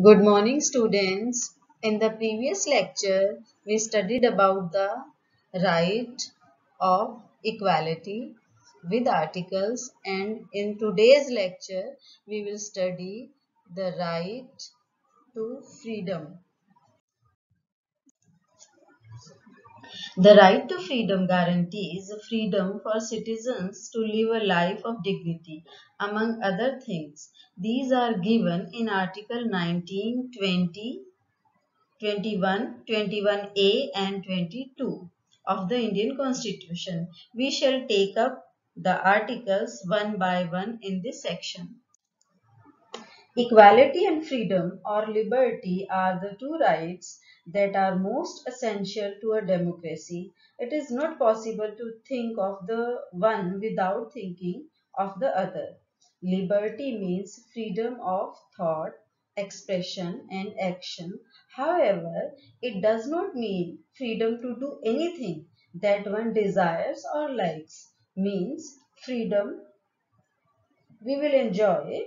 Good morning, students. In the previous lecture, we studied about the right of equality with articles, and in today's lecture, we will study the right to freedom. The right to freedom guarantees freedom for citizens to live a life of dignity, among other things. These are given in Article 19, 20, 21, 21A and 22 of the Indian Constitution. We shall take up the articles one by one in this section. Equality and freedom or liberty are the two rights that are most essential to a democracy. It is not possible to think of the one without thinking of the other. Liberty means freedom of thought, expression, and action. However, it does not mean freedom to do anything that one desires or likes. Means freedom we will enjoy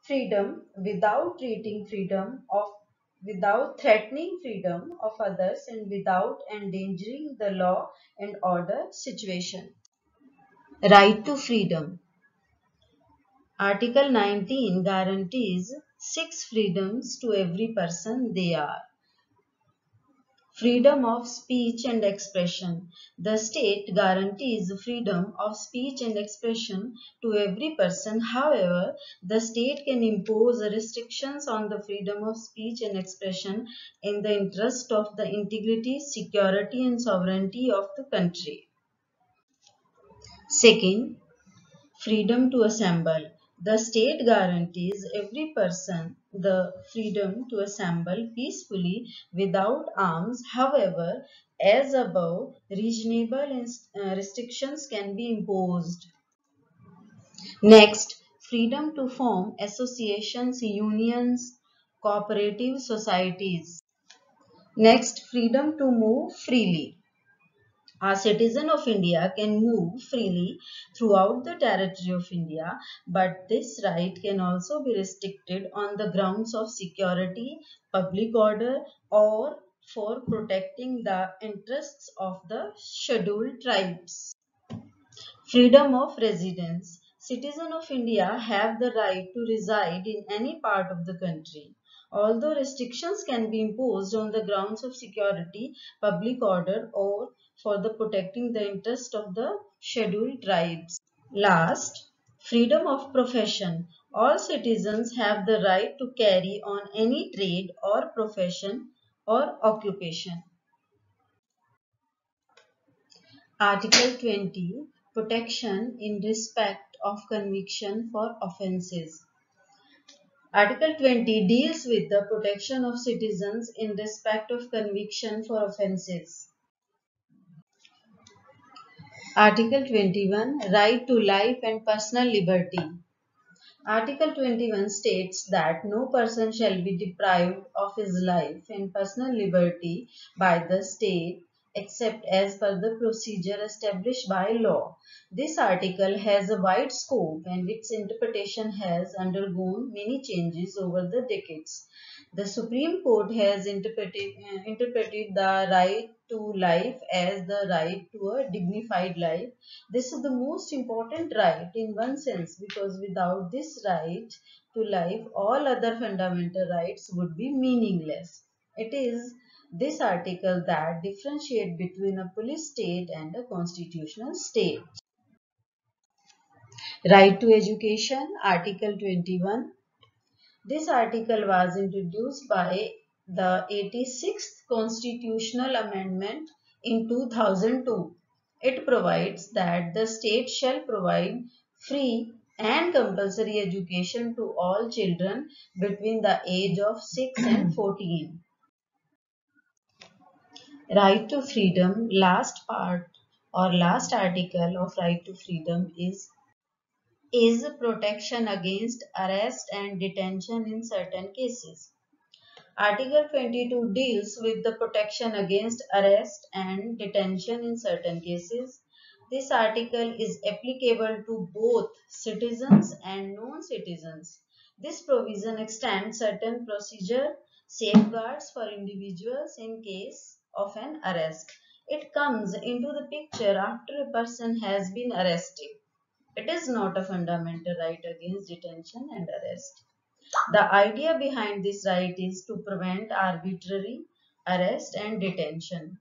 freedom without threatening freedom of others and without endangering the law and order situation. Right to freedom. Article 19 guarantees six freedoms to every person. They are freedom of speech and expression. The state guarantees freedom of speech and expression to every person. However, the state can impose restrictions on the freedom of speech and expression in the interest of the integrity, security, and sovereignty of the country. Second, freedom to assemble. The state guarantees every person the freedom to assemble peacefully without arms. However, as above, reasonable restrictions can be imposed. Next, freedom to form associations, unions, cooperative societies. Next, freedom to move freely. A citizen of India can move freely throughout the territory of India, but this right can also be restricted on the grounds of security, public order, or for protecting the interests of the scheduled tribes. Freedom of residence. Citizens of India have the right to reside in any part of the country. Although restrictions can be imposed on the grounds of security, public order, or for the protecting the interest of the scheduled tribes. Last, freedom of profession. All citizens have the right to carry on any trade or profession or occupation. Article 20. Protection in respect of conviction for offences. Article 20 deals with the protection of citizens in respect of conviction for offences. Article 21. Right to life and personal liberty. Article 21 states that no person shall be deprived of his life and personal liberty by the state except as per the procedure established by law. This article has a wide scope and its interpretation has undergone many changes over the decades. The Supreme Court has interpreted the right to life as the right to a dignified life. This is the most important right in one sense because without this right to life, all other fundamental rights would be meaningless. It is this article that differentiates between a police state and a constitutional state. Right to education, Article 21. This article was introduced by the 86th Constitutional Amendment in 2002. It provides that the state shall provide free and compulsory education to all children between the age of 6 and 14. Right to freedom, last part or last article of right to freedom is protection against arrest and detention in certain cases. Article 22 deals with the protection against arrest and detention in certain cases. This article is applicable to both citizens and non-citizens. This provision extends certain procedure safeguards for individuals in case of an arrest. It comes into the picture after a person has been arrested. It is not a fundamental right against detention and arrest. The idea behind this right is to prevent arbitrary arrest and detention.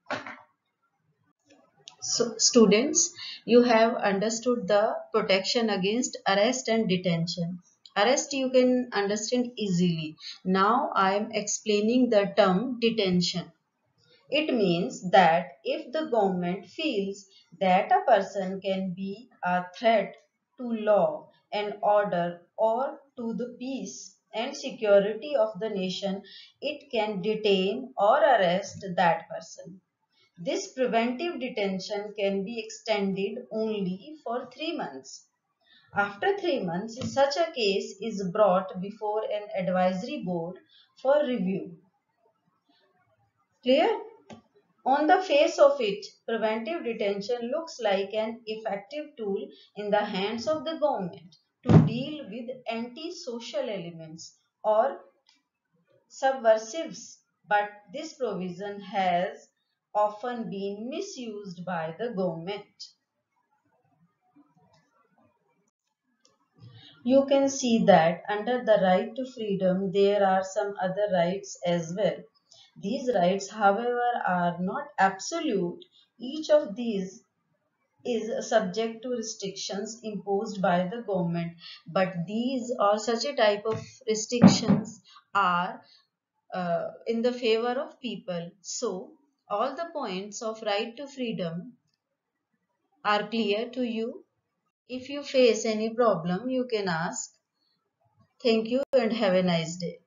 So, students, you have understood the protection against arrest and detention. Arrest you can understand easily. Now I am explaining the term detention. It means that if the government feels that a person can be a threat to law and order or to the peace and security of the nation, it can detain or arrest that person. This preventive detention can be extended only for 3 months. After 3 months, such a case is brought before an advisory board for review. Clear? On the face of it, preventive detention looks like an effective tool in the hands of the government to deal with anti-social elements or subversives, but this provision has often been misused by the government. You can see that under the right to freedom, there are some other rights as well. These rights, however, are not absolute. Each of these is subject to restrictions imposed by the government, but these or such a type of restrictions are in the favor of people. So, all the points of right to freedom are clear to you. If you face any problem, you can ask. Thank you and have a nice day.